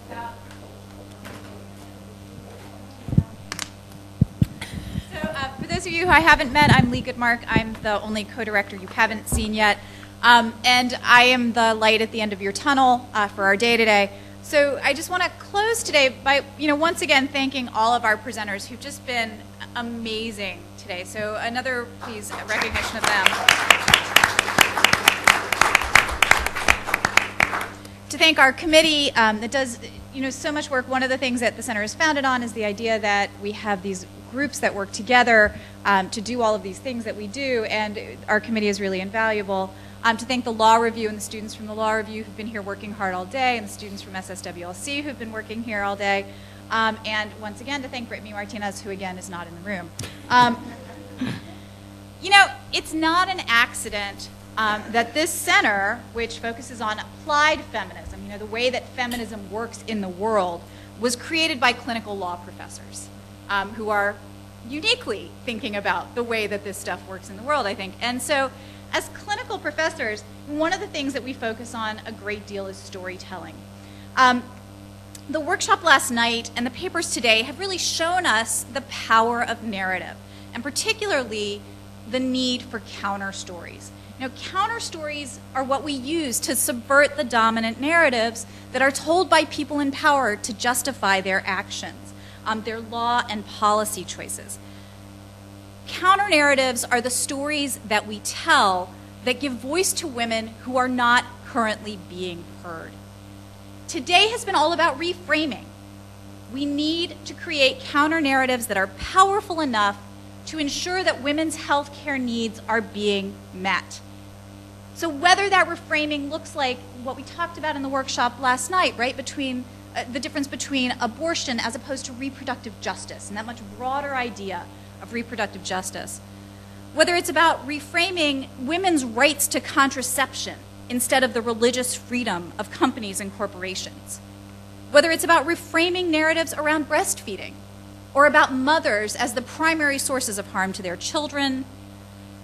For those of you who I haven't met, I'm Leigh Goodmark. I'm the only co-director you haven't seen yet. And I am the light at the end of your tunnel for our day today. So I just want to close today by, once again thanking all of our presenters who've just been amazing today. So another, please, recognition of them. To thank our committee that does, so much work. One of the things that the center is founded on is the idea that we have these groups that work together to do all of these things that we do, and our committee is really invaluable. To thank the Law Review and the students from the Law Review who've been here working hard all day, and the students from SSWLC who've been working here all day. And once again, to thank Brittany Martinez, who again is not in the room. It's not an accident that this center, which focuses on applied feminism, the way that feminism works in the world, was created by clinical law professors who are uniquely thinking about the way that this stuff works in the world, I think. And so as clinical professors, one of the things that we focus on a great deal is storytelling. The workshop last night and the papers today have really shown us the power of narrative, and particularly the need for counter stories. Counter stories are what we use to subvert the dominant narratives that are told by people in power to justify their actions, their law and policy choices. Counter narratives are the stories that we tell that give voice to women who are not currently being heard. Today has been all about reframing. We need to create counter narratives that are powerful enough to ensure that women's health care needs are being met. So whether that reframing looks like what we talked about in the workshop last night, right, between the difference between abortion as opposed to reproductive justice, and that much broader idea of reproductive justice. Whether it's about reframing women's rights to contraception instead of the religious freedom of companies and corporations. Whether it's about reframing narratives around breastfeeding, or about mothers as the primary sources of harm to their children,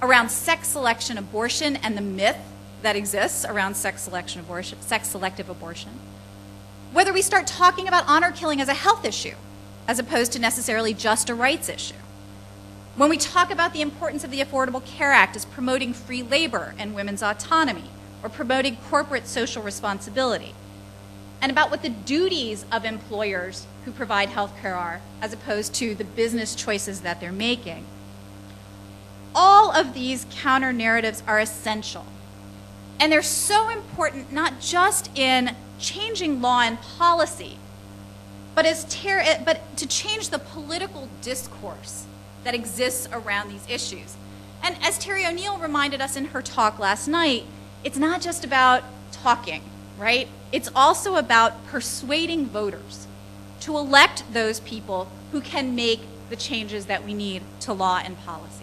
around sex selection abortion and the myth that exists around sex selective abortion. Whether we start talking about honor killing as a health issue, as opposed to necessarily just a rights issue. When we talk about the importance of the Affordable Care Act as promoting free labor and women's autonomy, or promoting corporate social responsibility, and about what the duties of employers who provide health care are, as opposed to the business choices that they're making. All of these counter narratives are essential. And they're so important not just in changing law and policy, but to change the political discourse that exists around these issues. And as Terry O'Neill reminded us in her talk last night, it's not just about talking, right? It's also about persuading voters to elect those people who can make the changes that we need to law and policy.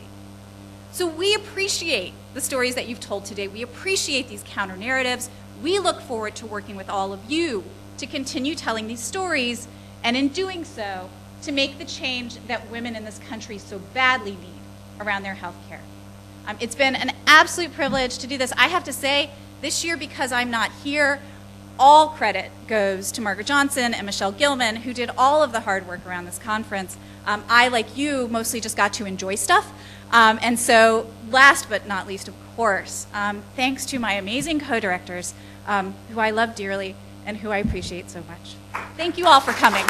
So we appreciate the stories that you've told today. We appreciate these counter narratives. We look forward to working with all of you to continue telling these stories, and in doing so, to make the change that women in this country so badly need around their health care. It's been an absolute privilege to do this. I have to say, this year, because I'm not here, all credit goes to Margaret Johnson and Michelle Gilman, who did all of the hard work around this conference. I, like you, mostly just got to enjoy stuff. And so, last but not least, of course, thanks to my amazing co-directors, who I love dearly and who I appreciate so much. Thank you all for coming.